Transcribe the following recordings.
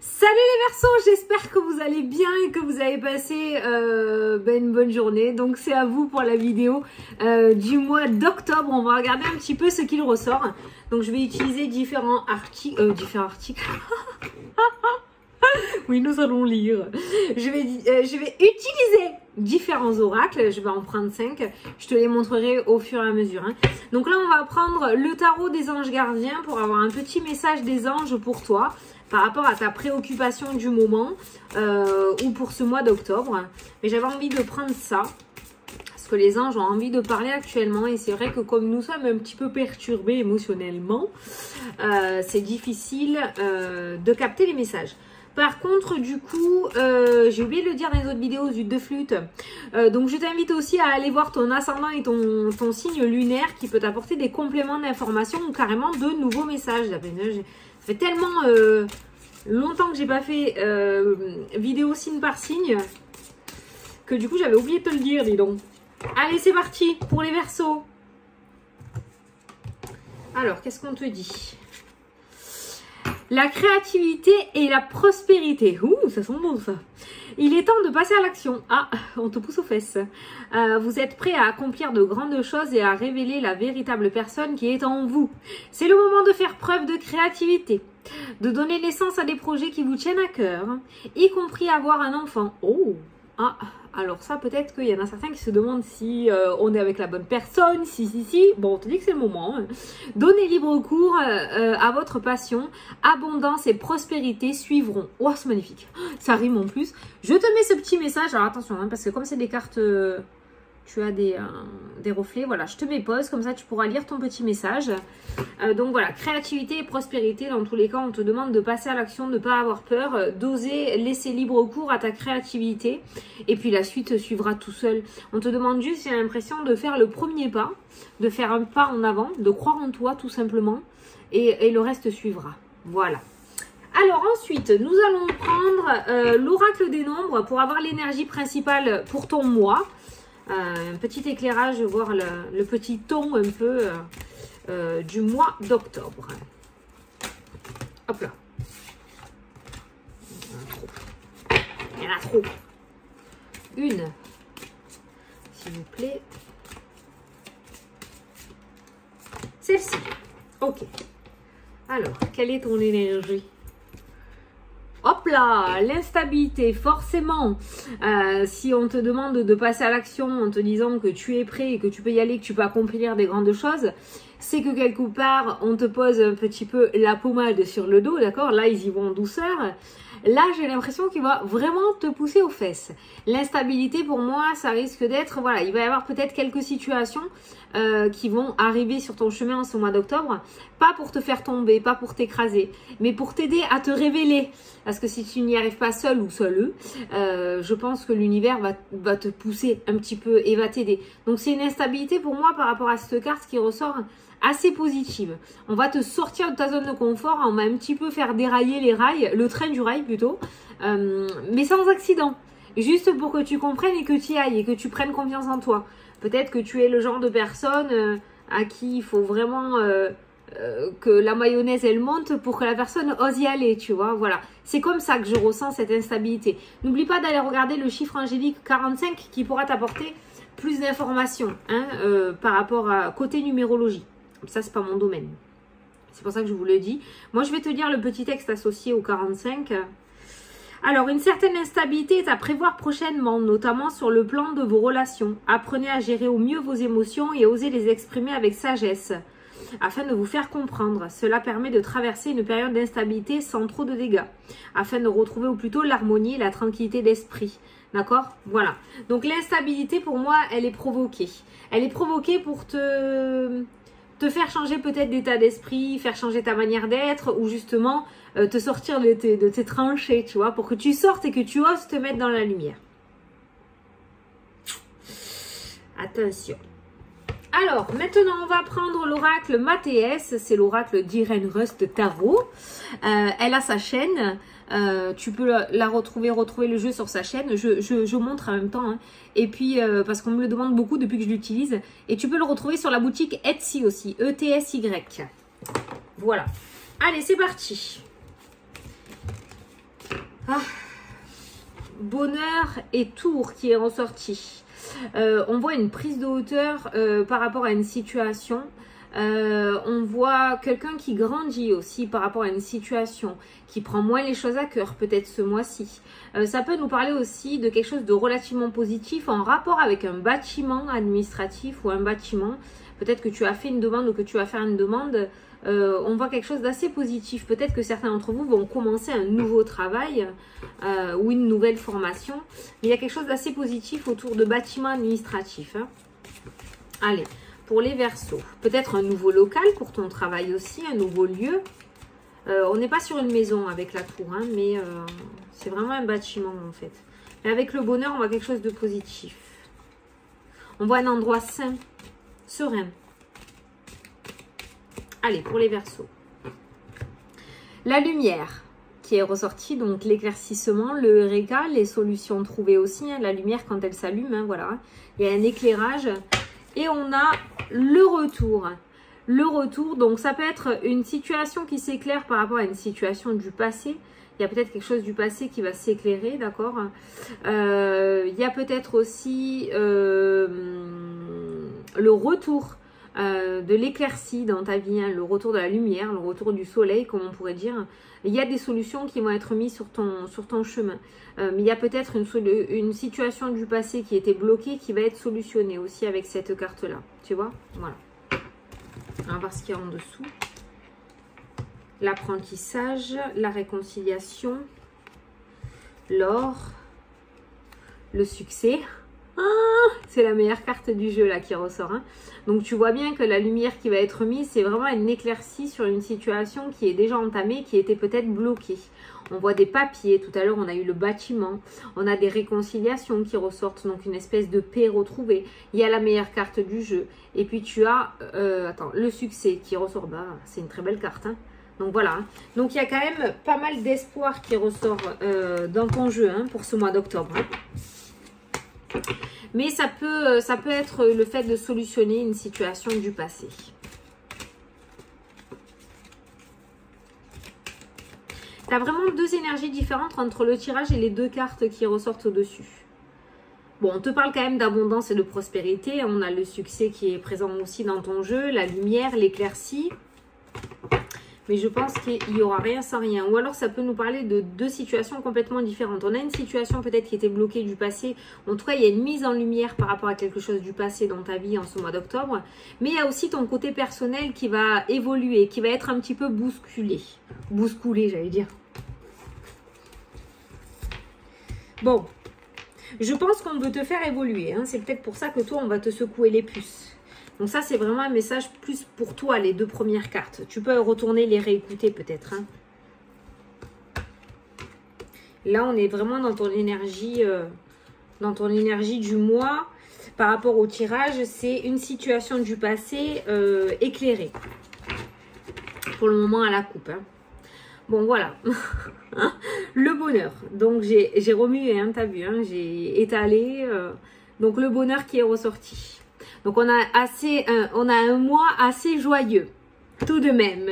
Salut les Verseaux, j'espère que vous allez bien et que vous avez passé une bonne journée. Donc c'est à vous pour la vidéo du mois d'octobre. On va regarder un petit peu ce qu'il ressort. Donc je vais utiliser différents articles. Oui, nous allons lire. Je vais utiliser différents oracles. Je vais en prendre 5. Je te les montrerai au fur et à mesure. Hein. Donc là, on va prendre le tarot des anges gardiens pour avoir un petit message des anges pour toi par rapport à ta préoccupation du moment ou pour ce mois d'octobre. Mais j'avais envie de prendre ça parce que les anges ont envie de parler actuellement et c'est vrai que comme nous sommes un petit peu perturbés émotionnellement, c'est difficile de capter les messages. Par contre, du coup, j'ai oublié de le dire dans les autres vidéos de flûte. Donc, je t'invite aussi à aller voir ton ascendant et ton signe lunaire qui peut t'apporter des compléments d'information ou carrément de nouveaux messages. Ça fait tellement longtemps que j'ai pas fait vidéo signe par signe que du coup, j'avais oublié de te le dire, dis donc. Allez, c'est parti pour les Verseaux. Alors, qu'est-ce qu'on te dit ? La créativité et la prospérité. Ouh, ça sent bon ça. Il est temps de passer à l'action. Ah, on te pousse aux fesses. Vous êtes prêt à accomplir de grandes choses et à révéler la véritable personne qui est en vous. C'est le moment de faire preuve de créativité, de donner naissance à des projets qui vous tiennent à cœur, y compris avoir un enfant. Oh, ah, alors ça peut-être qu'il y en a certains qui se demandent si on est avec la bonne personne, si. Bon, on te dit que c'est le moment. Hein. Donnez libre cours à votre passion. Abondance et prospérité suivront. Oh, c'est magnifique. Ça rime en plus. Je te mets ce petit message. Alors attention, hein, parce que comme c'est des cartes... tu as des reflets, voilà, je te mets pause, comme ça tu pourras lire ton petit message. Donc voilà, créativité et prospérité, dans tous les cas, on te demande de passer à l'action, de ne pas avoir peur, d'oser laisser libre cours à ta créativité. Et puis la suite suivra tout seul. On te demande juste, j'ai l'impression, de faire le premier pas, de faire un pas en avant, de croire en toi tout simplement, et le reste suivra. Voilà. Alors ensuite, nous allons prendre l'oracle des nombres pour avoir l'énergie principale pour ton mois. Un petit éclairage, voir le petit ton un peu du mois d'octobre. Hop là. Il y en a trop. Une, s'il vous plaît. Celle-ci. Ok. Alors, quelle est ton énergie ? Hop là, l'instabilité, forcément, si on te demande de passer à l'action en te disant que tu es prêt et que tu peux y aller, que tu peux accomplir des grandes choses, c'est que quelque part, on te pose un petit peu la pommade sur le dos, d'accord? Là, ils y vont en douceur. Là, j'ai l'impression qu'il va vraiment te pousser aux fesses. L'instabilité, pour moi, ça risque d'être, voilà, il va y avoir peut-être quelques situations qui vont arriver sur ton chemin en ce mois d'octobre. Pas pour te faire tomber, pas pour t'écraser, mais pour t'aider à te révéler. Parce que si tu n'y arrives pas seul ou seul, je pense que l'univers va te pousser un petit peu et va t'aider. Donc, c'est une instabilité pour moi par rapport à cette carte qui ressort assez positive. On va te sortir de ta zone de confort, on va un petit peu faire dérailler les rails, le train du rail plutôt, mais sans accident. Juste pour que tu comprennes et que tu y ailles et que tu prennes confiance en toi. Peut-être que tu es le genre de personne à qui il faut vraiment que la mayonnaise elle monte pour que la personne ose y aller, tu vois, voilà. C'est comme ça que je ressens cette instabilité. N'oublie pas d'aller regarder le chiffre angélique 45 qui pourra t'apporter plus d'informations hein, par rapport à côté numérologie. Ça, c'est pas mon domaine. C'est pour ça que je vous le dis. Moi, je vais te dire le petit texte associé au 45. Alors, une certaine instabilité est à prévoir prochainement, notamment sur le plan de vos relations. Apprenez à gérer au mieux vos émotions et osez les exprimer avec sagesse, afin de vous faire comprendre. Cela permet de traverser une période d'instabilité sans trop de dégâts, afin de retrouver au plus tôt l'harmonie et la tranquillité d'esprit. D'accord? Voilà. Donc, l'instabilité, pour moi, elle est provoquée. Elle est provoquée pour te faire changer peut-être d'état d'esprit, faire changer ta manière d'être ou justement te sortir de tes tranchées, tu vois, pour que tu sortes et que tu oses te mettre dans la lumière. Attention. Alors, maintenant, on va prendre l'oracle Mathéès. C'est l'oracle d'Irène Rust Tarot. Elle a sa chaîne. Tu peux la retrouver le jeu sur sa chaîne. Je montre en même temps. Hein. Et puis, parce qu'on me le demande beaucoup depuis que je l'utilise. Et tu peux le retrouver sur la boutique Etsy aussi. E-T-S-Y. Voilà. Allez, c'est parti. Bonheur et tour qui est ressorti. On voit une prise de hauteur par rapport à une situation. On voit quelqu'un qui grandit aussi par rapport à une situation, qui prend moins les choses à cœur, peut-être ce mois-ci. Ça peut nous parler aussi de quelque chose de relativement positif en rapport avec un bâtiment administratif ou un bâtiment. Peut-être que tu as fait une demande ou que tu vas faire une demande. On voit quelque chose d'assez positif. Peut-être que certains d'entre vous vont commencer un nouveau travail ou une nouvelle formation. Mais il y a quelque chose d'assez positif autour de bâtiments administratifs. Hein. Allez, pour les Verseaux, peut-être un nouveau local pour ton travail aussi, un nouveau lieu. On n'est pas sur une maison avec la tour, hein, mais c'est vraiment un bâtiment en fait. Mais avec le bonheur, on voit quelque chose de positif. On voit un endroit sain, serein. Allez, pour les Verseaux. La lumière qui est ressortie, donc l'éclaircissement, le Eureka, les solutions trouvées aussi. Hein, la lumière quand elle s'allume, hein, voilà. Il y a un éclairage. Et on a le retour. Le retour, donc ça peut être une situation qui s'éclaire par rapport à une situation du passé. Il y a peut-être quelque chose du passé qui va s'éclairer, d'accord. Il y a peut-être aussi le retour de l'éclaircie dans ta vie, hein, le retour de la lumière, le retour du soleil, comme on pourrait dire. Il y a des solutions qui vont être mises sur ton chemin. Mais il y a peut-être une situation du passé qui était bloquée qui va être solutionnée aussi avec cette carte-là. Tu vois? Voilà. On va voir ce qu'il y a en dessous. L'apprentissage, la réconciliation, l'or, le succès. C'est la meilleure carte du jeu là qui ressort. Hein. Donc tu vois bien que la lumière qui va être mise, c'est vraiment une éclaircie sur une situation qui est déjà entamée, qui était peut-être bloquée. On voit des papiers, tout à l'heure on a eu le bâtiment, on a des réconciliations qui ressortent, donc une espèce de paix retrouvée. Il y a la meilleure carte du jeu. Et puis tu as le succès qui ressort. Bah, c'est une très belle carte. Hein. Donc voilà. Hein. Donc il y a quand même pas mal d'espoir qui ressort dans ton jeu hein, pour ce mois d'octobre. Hein. Mais ça peut être le fait de solutionner une situation du passé. Tu as vraiment deux énergies différentes entre le tirage et les deux cartes qui ressortent au-dessus. Bon, on te parle quand même d'abondance et de prospérité. On a le succès qui est présent aussi dans ton jeu, la lumière, l'éclaircie. Mais je pense qu'il n'y aura rien sans rien. Ou alors ça peut nous parler de deux situations complètement différentes. On a une situation peut-être qui était bloquée du passé. En tout cas, il y a une mise en lumière par rapport à quelque chose du passé dans ta vie en ce mois d'octobre. Mais il y a aussi ton côté personnel qui va évoluer, qui va être un petit peu bousculé. Bousculé, j'allais dire. Bon, je pense qu'on veut te faire évoluer. Hein. C'est peut-être pour ça que toi, on va te secouer les puces. Donc ça, c'est vraiment un message plus pour toi, les deux premières cartes. Tu peux retourner les réécouter peut-être. Hein. Là, on est vraiment dans ton énergie du mois. Par rapport au tirage, c'est une situation du passé éclairée. Pour le moment, à la coupe. Hein. Bon, voilà. Le bonheur. Donc, j'ai remué, hein, t'as vu. Hein, j'ai étalé. Donc, le bonheur qui est ressorti. Donc, on a un mois assez joyeux, tout de même.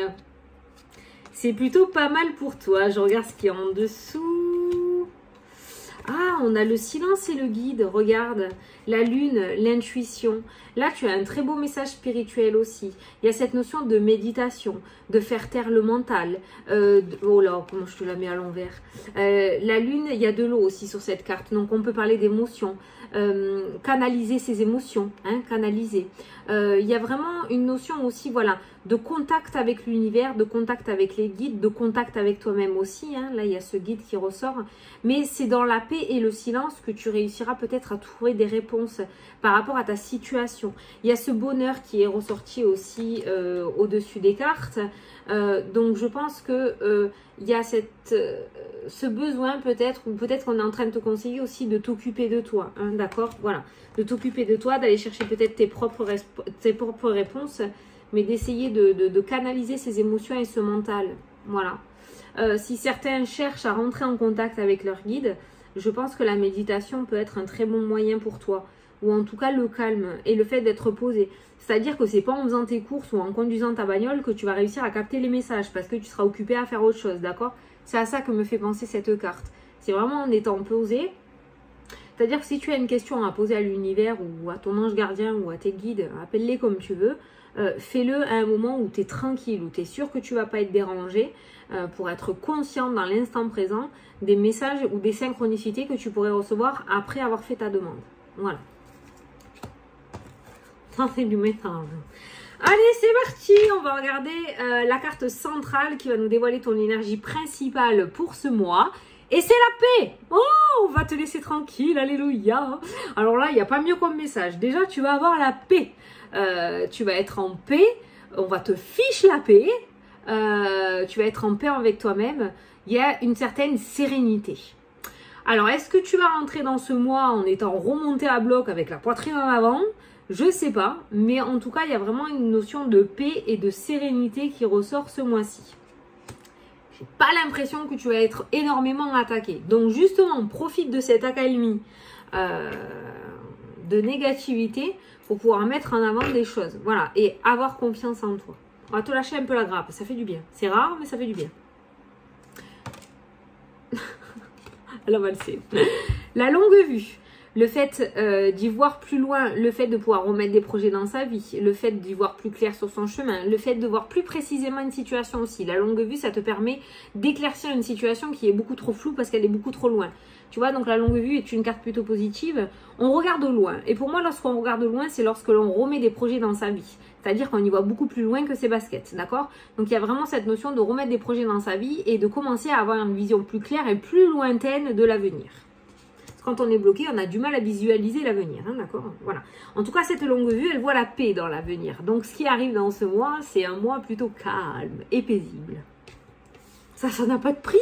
C'est plutôt pas mal pour toi. Je regarde ce qu'il y a en dessous. Ah, on a le silence et le guide. Regarde, la lune, l'intuition. Là, tu as un très beau message spirituel aussi. Il y a cette notion de méditation, de faire taire le mental. Oh là, comment je te la mets à l'envers. La lune, il y a de l'eau aussi sur cette carte. Donc, on peut parler d'émotions. Canaliser ses émotions, hein, canaliser. Il y a vraiment une notion aussi, voilà, de contact avec l'univers, de contact avec les guides, de contact avec toi-même aussi. Hein. Là, il y a ce guide qui ressort. Mais c'est dans la paix et le silence que tu réussiras peut-être à trouver des réponses par rapport à ta situation. Il y a ce bonheur qui est ressorti aussi au-dessus des cartes. Donc, je pense que il y a ce besoin peut-être, ou peut-être qu'on est en train de te conseiller aussi de t'occuper de toi, hein, d'accord? Voilà, de t'occuper de toi, d'aller chercher peut-être tes propres réponses, mais d'essayer de canaliser ces émotions et ce mental, voilà. Si certains cherchent à rentrer en contact avec leur guide, je pense que la méditation peut être un très bon moyen pour toi, ou en tout cas le calme et le fait d'être posé. C'est-à-dire que c'est pas en faisant tes courses ou en conduisant ta bagnole que tu vas réussir à capter les messages parce que tu seras occupé à faire autre chose, d'accord? C'est à ça que me fait penser cette carte. c'est vraiment en étant posé. C'est-à-dire que si tu as une question à poser à l'univers ou à ton ange gardien ou à tes guides, appelle-les comme tu veux, fais-le à un moment où tu es tranquille, où tu es sûr que tu ne vas pas être dérangé, pour être conscient dans l'instant présent des messages ou des synchronicités que tu pourrais recevoir après avoir fait ta demande. Voilà. Ça, c'est du métal. Allez, c'est parti. On va regarder la carte centrale qui va nous dévoiler ton énergie principale pour ce mois. Et c'est la paix. Oh, on va te laisser tranquille. Alléluia. Alors là, il n'y a pas mieux comme message. Déjà, tu vas avoir la paix. Tu vas être en paix. On va te fiche la paix. Tu vas être en paix avec toi-même. Il y a une certaine sérénité. Alors, est-ce que tu vas rentrer dans ce mois en étant remonté à bloc avec la poitrine en avant? Je sais pas. Mais en tout cas, il y a vraiment une notion de paix et de sérénité qui ressort ce mois-ci. J'ai pas l'impression que tu vas être énormément attaqué. Donc justement, profite de cette accalmie de négativité pour pouvoir mettre en avant des choses. Voilà, et avoir confiance en toi. On va te lâcher un peu la grappe, ça fait du bien. C'est rare, mais ça fait du bien. La valsée. La longue vue. Le fait d'y voir plus loin, le fait de pouvoir remettre des projets dans sa vie, le fait d'y voir plus clair sur son chemin, le fait de voir plus précisément une situation aussi. La longue vue, ça te permet d'éclaircir une situation qui est beaucoup trop floue parce qu'elle est beaucoup trop loin. Tu vois, donc la longue vue est une carte plutôt positive. On regarde au loin. Et pour moi, lorsqu'on regarde au loin, c'est lorsque l'on remet des projets dans sa vie. C'est-à-dire qu'on y voit beaucoup plus loin que ses baskets, d'accord? Donc il y a vraiment cette notion de remettre des projets dans sa vie et de commencer à avoir une vision plus claire et plus lointaine de l'avenir. Quand on est bloqué, on a du mal à visualiser l'avenir, hein, d'accord? Voilà. En tout cas, cette longue vue, elle voit la paix dans l'avenir. Donc, ce qui arrive dans ce mois, c'est un mois plutôt calme et paisible. Ça n'a pas de prix.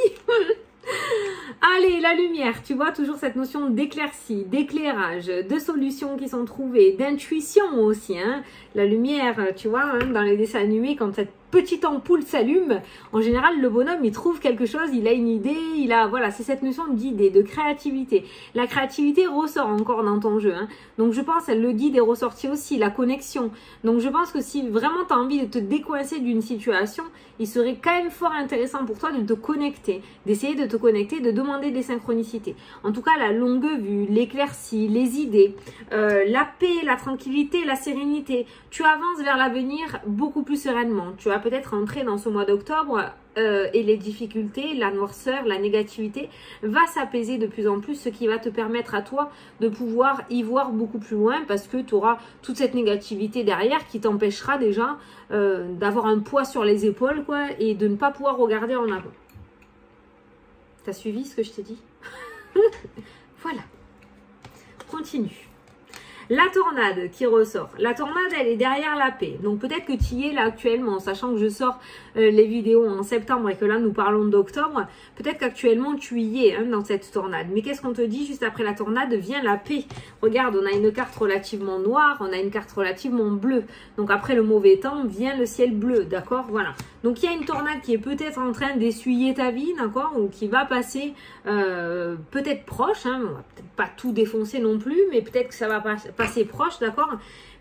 Allez, la lumière, tu vois, toujours cette notion d'éclaircie, d'éclairage, de solutions qui sont trouvées, d'intuition aussi, hein. La lumière, tu vois, hein, dans les dessins animés, quand cette petite ampoule s'allume, en général, le bonhomme, il trouve quelque chose, il a une idée, il a, voilà, c'est cette notion d'idée, de créativité. La créativité ressort encore dans ton jeu, hein. Donc, je pense, le guide est ressorti aussi, la connexion. Donc, je pense que si vraiment tu as envie de te décoincer d'une situation, il serait quand même fort intéressant pour toi de te connecter, d'essayer de te connecter, de demander des synchronicités. En tout cas, la longue vue, l'éclaircie, les idées, la paix, la tranquillité, la sérénité. Tu avances vers l'avenir beaucoup plus sereinement. Tu vas peut-être entrer dans ce mois d'octobre et les difficultés, la noirceur, la négativité va s'apaiser de plus en plus, ce qui va te permettre à toi de pouvoir y voir beaucoup plus loin parce que tu auras toute cette négativité derrière qui t'empêchera déjà d'avoir un poids sur les épaules, quoi, et de ne pas pouvoir regarder en avant. T'as suivi ce que je t'ai dit? Voilà. Continue. La tornade qui ressort. La tornade, elle est derrière la paix. Donc peut-être que tu y es là actuellement, sachant que je sors les vidéos en septembre et que là nous parlons d'octobre. Peut-être qu'actuellement tu y es, hein, dans cette tornade. Mais qu'est-ce qu'on te dit juste après la tornade? Vient la paix. Regarde, on a une carte relativement noire, on a une carte relativement bleue. Donc après le mauvais temps, vient le ciel bleu, d'accord? Voilà. Donc il y a une tornade qui est peut-être en train d'essuyer ta vie, d'accord? Ou qui va passer peut-être proche, hein, on va peut-être pas tout défoncer non plus, mais peut-être que ça va passer proche, d'accord?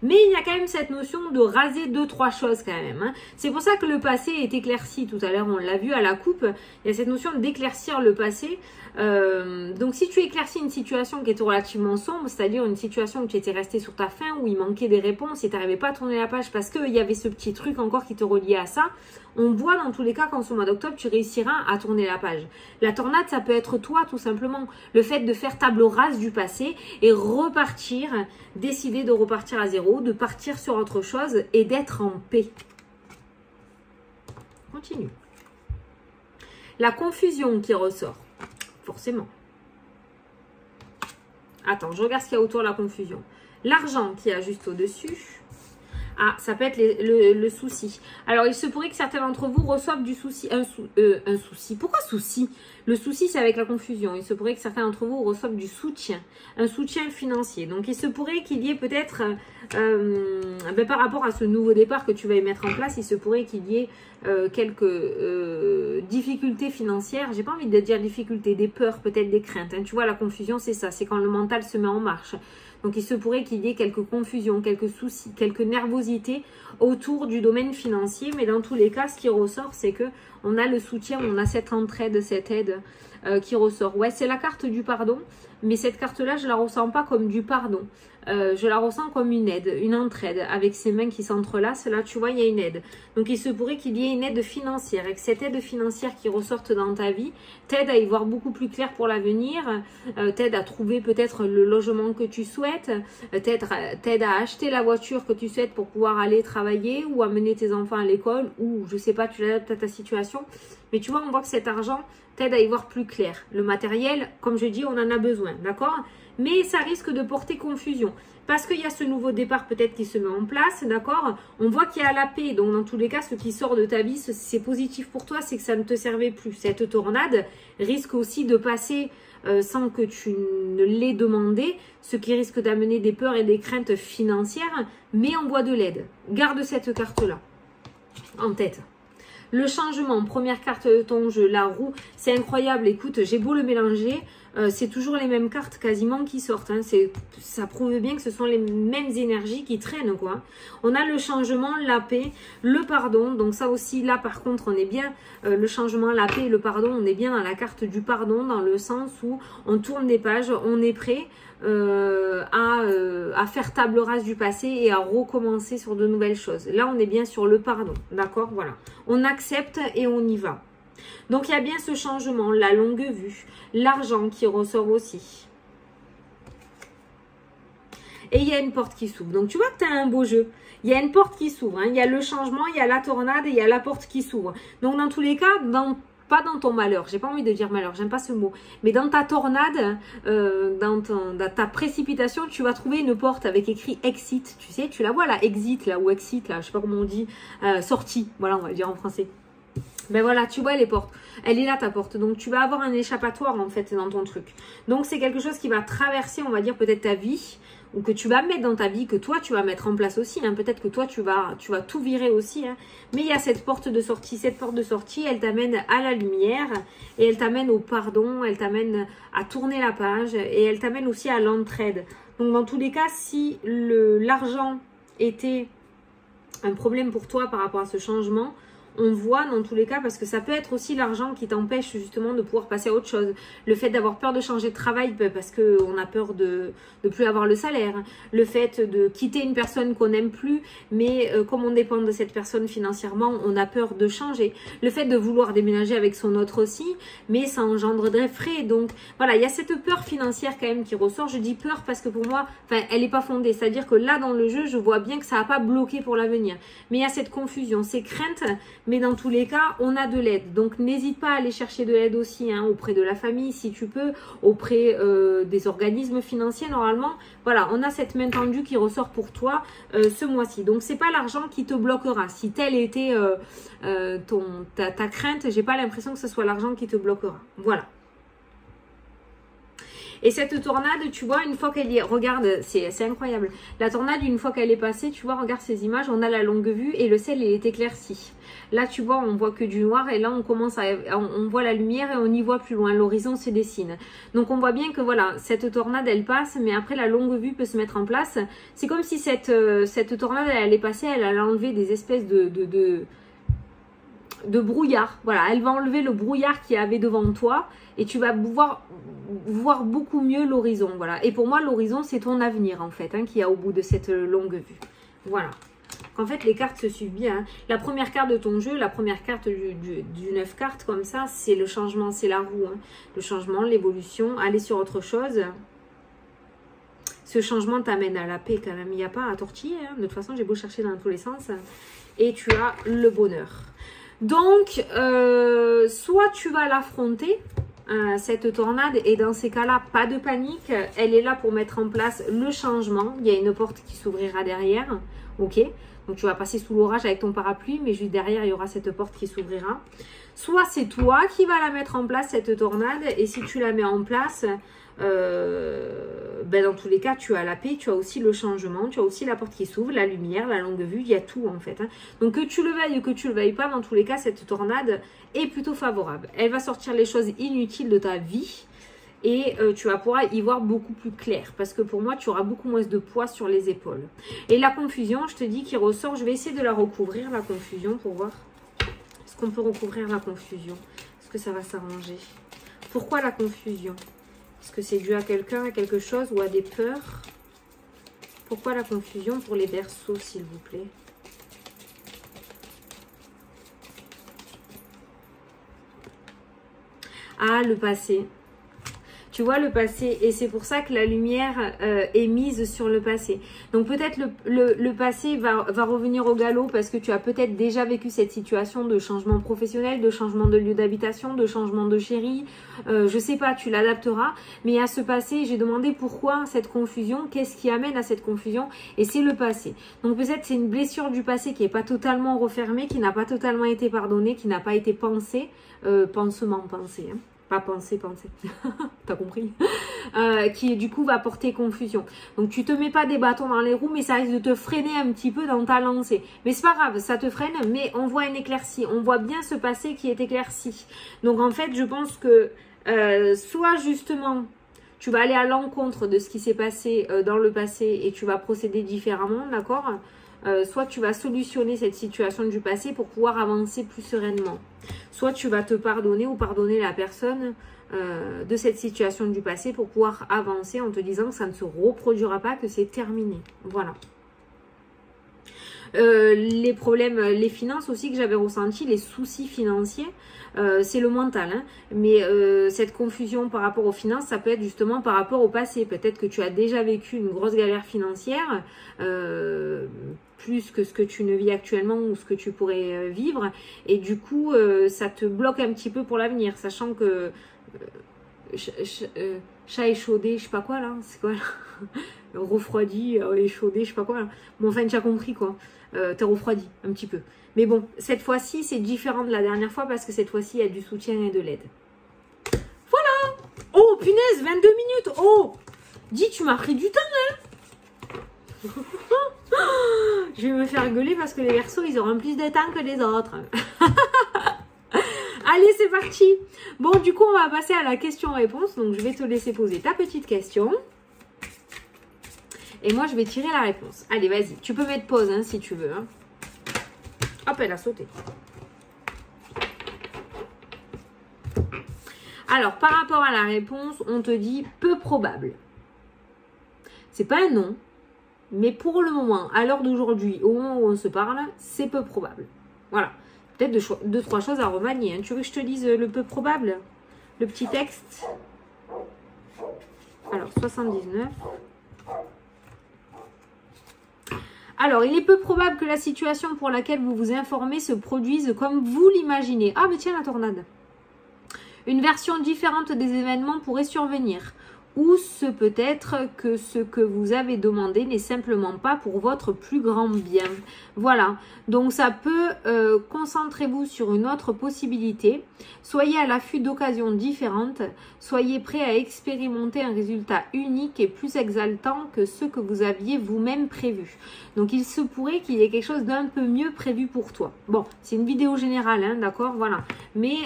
Mais il y a quand même cette notion de raser 2-3 choses quand même, hein. C'est pour ça que le passé est éclairci. Tout à l'heure, on l'a vu à la coupe. Il y a cette notion d'éclaircir le passé. Donc, si tu éclaircis une situation qui était relativement sombre, c'est-à-dire une situation où tu étais resté sur ta faim, où il manquait des réponses et tu n'arrivais pas à tourner la page parce qu'il y avait ce petit truc encore qui te reliait à ça, on voit dans tous les cas qu'en ce mois d'octobre, tu réussiras à tourner la page. La tornade, ça peut être toi, tout simplement. Le fait de faire table rase du passé et repartir, décider de repartir à zéro, de partir sur autre chose et d'être en paix. Continue. La confusion qui ressort. Forcément. Attends, je regarde ce qu'il y a autour de la confusion. L'argent qui est juste au-dessus. Ah, ça peut être le souci. Alors, il se pourrait que certains d'entre vous reçoivent du souci, un souci. Pourquoi souci? Le souci, c'est avec la confusion. Il se pourrait que certains d'entre vous reçoivent du soutien, un soutien financier. Donc, il se pourrait qu'il y ait peut-être, par rapport à ce nouveau départ que tu vas y mettre en place, il se pourrait qu'il y ait quelques difficultés financières. J'ai pas envie de dire difficultés, des peurs, peut-être des craintes, hein. Tu vois, la confusion, c'est ça. C'est quand le mental se met en marche. Donc, il se pourrait qu'il y ait quelques confusions, quelques soucis, quelques nervosités autour du domaine financier. Mais dans tous les cas, ce qui ressort, c'est que on a le soutien, on a cette entraide, cette aide qui ressort. Ouais, c'est la carte du pardon, mais cette carte-là, je la ressens pas comme du pardon. Je la ressens comme une aide, une entraide, avec ces mains qui s'entrelacent. Là, tu vois, il y a une aide. Donc, il se pourrait qu'il y ait une aide financière et que cette aide financière qui ressorte dans ta vie t'aide à y voir beaucoup plus clair pour l'avenir, t'aide à trouver peut-être le logement que tu souhaites, t'aide à acheter la voiture que tu souhaites pour pouvoir aller travailler ou amener tes enfants à l'école ou, je sais pas, tu l'adaptes à ta situation. Mais tu vois, on voit que cet argent t'aide à y voir plus clair. Le matériel, comme je dis, on en a besoin, d'accord ? Mais ça risque de porter confusion. Parce qu'il y a ce nouveau départ peut-être qui se met en place, d'accord? On voit qu'il y a la paix. Donc, dans tous les cas, ce qui sort de ta vie, c'est positif pour toi, c'est que ça ne te servait plus. Cette tornade risque aussi de passer sans que tu ne l'aies demandé, ce qui risque d'amener des peurs et des craintes financières, mais on voit de l'aide. Garde cette carte-là en tête. Le changement, première carte de ton jeu, la roue, c'est incroyable. Écoute, j'ai beau le mélanger, c'est toujours les mêmes cartes quasiment qui sortent. Hein. Ça prouve bien que ce sont les mêmes énergies qui traînent, quoi. On a le changement, la paix, le pardon. Donc ça aussi, là par contre, on est bien, le changement, la paix et le pardon, on est bien dans la carte du pardon, dans le sens où on tourne des pages, on est prêt à faire table rase du passé et à recommencer sur de nouvelles choses. Là, on est bien sur le pardon, d'accord? Voilà. On accepte et on y va. Donc, il y a bien ce changement, la longue vue, l'argent qui ressort aussi. Et il y a une porte qui s'ouvre. Donc, tu vois que tu as un beau jeu. Il y a une porte qui s'ouvre. Hein. Il y a le changement, il y a la tornade et il y a la porte qui s'ouvre. Donc, dans tous les cas, pas dans ton malheur, j'ai pas envie de dire malheur, j'aime pas ce mot, mais dans ta tornade, dans ta précipitation, tu vas trouver une porte avec écrit exit, tu sais, tu la vois là, exit là, ou exit là, je sais pas comment on dit, sortie, voilà, on va dire en français. Ben voilà, tu vois les portes, elle est là ta porte, donc tu vas avoir un échappatoire en fait dans ton truc. Donc c'est quelque chose qui va traverser, on va dire peut-être ta vie, ou que tu vas mettre dans ta vie, que toi tu vas mettre en place aussi, hein. Peut-être que toi tu vas tout virer aussi, hein. Mais il y a cette porte de sortie, elle t'amène à la lumière, et elle t'amène au pardon, elle t'amène à tourner la page, et elle t'amène aussi à l'entraide. Donc dans tous les cas, si l'argent était un problème pour toi par rapport à ce changement, on voit dans tous les cas, parce que ça peut être aussi l'argent qui t'empêche justement de pouvoir passer à autre chose. Le fait d'avoir peur de changer de travail parce qu'on a peur de ne plus avoir le salaire. Le fait de quitter une personne qu'on n'aime plus, mais comme on dépend de cette personne financièrement, on a peur de changer. Le fait de vouloir déménager avec son autre aussi, mais ça engendre des frais. Donc voilà, il y a cette peur financière quand même qui ressort. Je dis peur parce que pour moi, elle n'est pas fondée. C'est-à-dire que là dans le jeu, je vois bien que ça n'a pas bloqué pour l'avenir. Mais il y a cette confusion, ces craintes. Mais dans tous les cas, on a de l'aide. Donc, n'hésite pas à aller chercher de l'aide aussi, hein, auprès de la famille, si tu peux, auprès des organismes financiers, normalement. Voilà, on a cette main tendue qui ressort pour toi ce mois-ci. Donc, c'est pas l'argent qui te bloquera. Si telle était ta crainte, j'ai pas l'impression que ce soit l'argent qui te bloquera. Voilà. Et cette tornade, tu vois, une fois qu'elle y est, regarde, c'est incroyable. La tornade, une fois qu'elle est passée, tu vois, regarde ces images, on a la longue vue et le ciel, il est éclairci. Là, tu vois, on voit que du noir et là, on voit la lumière et on y voit plus loin. L'horizon se dessine. Donc, on voit bien que voilà, cette tornade, elle passe, mais après, la longue vue peut se mettre en place. C'est comme si cette tornade, elle allait passer, elle allait enlever des espèces de brouillard. Voilà, elle va enlever le brouillard qu'il y avait devant toi et tu vas pouvoir voir beaucoup mieux l'horizon. Voilà. Et pour moi, l'horizon, c'est ton avenir en fait, hein, qu'il y a au bout de cette longue vue. Voilà. En fait, les cartes se suivent bien. Hein. La première carte de ton jeu, la première carte du 9 cartes comme ça, c'est le changement, c'est la roue. Hein. Le changement, l'évolution, aller sur autre chose. Ce changement t'amène à la paix quand même. Il n'y a pas à tortiller. Hein. De toute façon, j'ai beau chercher dans tous les sens. Et tu as le bonheur. Donc, soit tu vas l'affronter, cette tornade, et dans ces cas-là, pas de panique. Elle est là pour mettre en place le changement. Il y a une porte qui s'ouvrira derrière. Ok, donc tu vas passer sous l'orage avec ton parapluie, mais juste derrière, il y aura cette porte qui s'ouvrira. Soit c'est toi qui vas la mettre en place, cette tornade, et si tu la mets en place, dans tous les cas, tu as la paix, tu as aussi le changement, tu as aussi la porte qui s'ouvre, la lumière, la longue vue, il y a tout en fait. Hein. Donc que tu le veuilles ou que tu le veuilles pas, dans tous les cas, cette tornade est plutôt favorable. Elle va sortir les choses inutiles de ta vie. Et tu vas pouvoir y voir beaucoup plus clair. Parce que pour moi, tu auras beaucoup moins de poids sur les épaules. Et la confusion, je te dis, qui ressort. Je vais essayer de la recouvrir, la confusion, pour voir. Parce Est-ce qu'on peut recouvrir la confusion? Est-ce que ça va s'arranger? Pourquoi la confusion? Est-ce que c'est dû à quelqu'un, à quelque chose ou à des peurs? Pourquoi la confusion pour les Verseaux, s'il vous plaît? Ah, le passé. Tu vois le passé, et c'est pour ça que la lumière est mise sur le passé. Donc peut-être le passé va revenir au galop parce que tu as peut-être déjà vécu cette situation de changement professionnel, de changement de lieu d'habitation, de changement de chéri. Je sais pas, tu l'adapteras. Mais à ce passé, j'ai demandé pourquoi cette confusion, qu'est-ce qui amène à cette confusion, et c'est le passé. Donc peut-être c'est une blessure du passé qui n'est pas totalement refermée, qui n'a pas totalement été pardonnée, qui n'a pas été pensée, pensée, hein. Pas penser. T'as compris? Qui du coup va porter confusion. Donc tu te mets pas des bâtons dans les roues, mais ça risque de te freiner un petit peu dans ta lancée. Mais c'est pas grave, ça te freine, mais on voit une éclaircie. On voit bien ce passé qui est éclairci. Donc en fait, je pense que soit justement tu vas aller à l'encontre de ce qui s'est passé dans le passé et tu vas procéder différemment, d'accord? Soit tu vas solutionner cette situation du passé pour pouvoir avancer plus sereinement. Soit tu vas te pardonner ou pardonner la personne de cette situation du passé pour pouvoir avancer en te disant que ça ne se reproduira pas, que c'est terminé. Voilà. Les problèmes, les finances aussi que j'avais ressenti, les soucis financiers, c'est le mental. Hein. Mais cette confusion par rapport aux finances, ça peut être justement par rapport au passé. Peut-être que tu as déjà vécu une grosse galère financière, plus que ce que tu ne vis actuellement ou ce que tu pourrais vivre. Et du coup, ça te bloque un petit peu pour l'avenir, sachant que chat échaudé, je sais pas quoi là, c'est quoi là? Refroidi, échaudé, je sais pas quoi là. Bon, enfin, tu as compris quoi. T'es refroidi un petit peu. Mais bon, cette fois-ci, c'est différent de la dernière fois parce que cette fois-ci, il y a du soutien et de l'aide. Voilà! Oh, punaise, 22 minutes! Oh! Dis, tu m'as pris du temps, hein? Je vais me faire gueuler parce que les Verseaux, ils auront plus de temps que les autres. Allez, c'est parti. Bon, du coup, on va passer à la question-réponse. Donc, je vais te laisser poser ta petite question. Et moi, je vais tirer la réponse. Allez, vas-y. Tu peux mettre pause, hein, si tu veux. Hein. Hop, elle a sauté. Alors, par rapport à la réponse, on te dit peu probable. C'est pas un non. Mais pour le moment, à l'heure d'aujourd'hui, au moment où on se parle, c'est peu probable. Voilà. Peut-être deux, trois choses à remanier. Hein. Tu veux que je te dise le peu probable? Le petit texte. Alors, 79. Alors, il est peu probable que la situation pour laquelle vous vous informez se produise comme vous l'imaginez. Ah, mais tiens, la tornade. Une version différente des événements pourrait survenir. Ou ce peut être que ce que vous avez demandé n'est simplement pas pour votre plus grand bien. Voilà. Donc, ça peut, concentrez-vous sur une autre possibilité. Soyez à l'affût d'occasions différentes. Soyez prêt à expérimenter un résultat unique et plus exaltant que ce que vous aviez vous-même prévu. Donc, il se pourrait qu'il y ait quelque chose d'un peu mieux prévu pour toi. Bon, c'est une vidéo générale, hein, d'accord? Voilà. Mais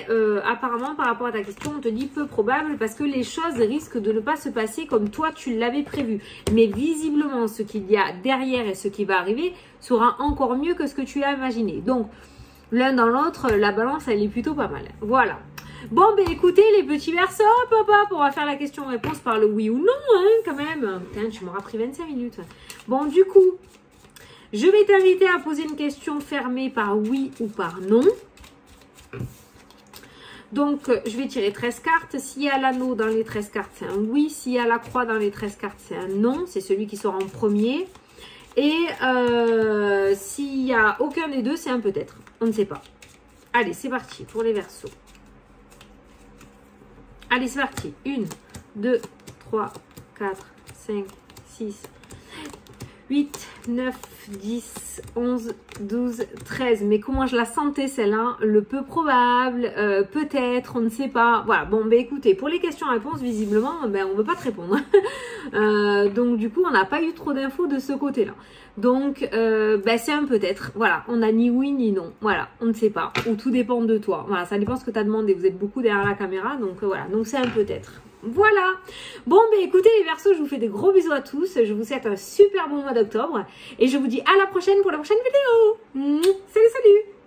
apparemment, par rapport à ta question, on te dit peu probable parce que les choses risquent de ne pas se passer comme toi tu l'avais prévu. Mais visiblement, ce qu'il y a derrière et ce qui va arriver sera encore mieux que ce que tu as imaginé. Donc, l'un dans l'autre, la balance, elle est plutôt pas mal. Voilà. Bon, ben écoutez, les petits Verseaux, hop, on va faire la question-réponse par le oui ou non, hein, quand même. Putain, tu m'auras pris 25 minutes. Bon, du coup, je vais t'inviter à poser une question fermée par oui ou par non. Donc, je vais tirer 13 cartes. S'il y a l'anneau dans les 13 cartes, c'est un oui. S'il y a la croix dans les 13 cartes, c'est un non. C'est celui qui sort en premier. Et s'il n'y a aucun des deux, c'est un peut-être. On ne sait pas. Allez, c'est parti pour les Verseaux. Allez, c'est parti. 1, 2, 3, 4, 5, 6, 8, 9, 10, 11, 12, 13. Mais comment je la sentais celle-là? Le peu probable, peut-être, on ne sait pas. Voilà, bon, ben écoutez, pour les questions-réponses, visiblement, ben, on ne veut pas te répondre. Donc, du coup, on n'a pas eu trop d'infos de ce côté-là. Donc, ben, c'est un peut-être. Voilà, on n'a ni oui ni non. Voilà, on ne sait pas. Ou tout dépend de toi. Voilà, ça dépend ce que tu as demandé. Vous êtes beaucoup derrière la caméra, donc voilà. Donc, c'est un peut-être. Voilà. Bon, ben écoutez les Verseaux, je vous fais des gros bisous à tous. Je vous souhaite un super bon mois d'octobre. Et je vous dis à la prochaine pour la prochaine vidéo. Salut, salut.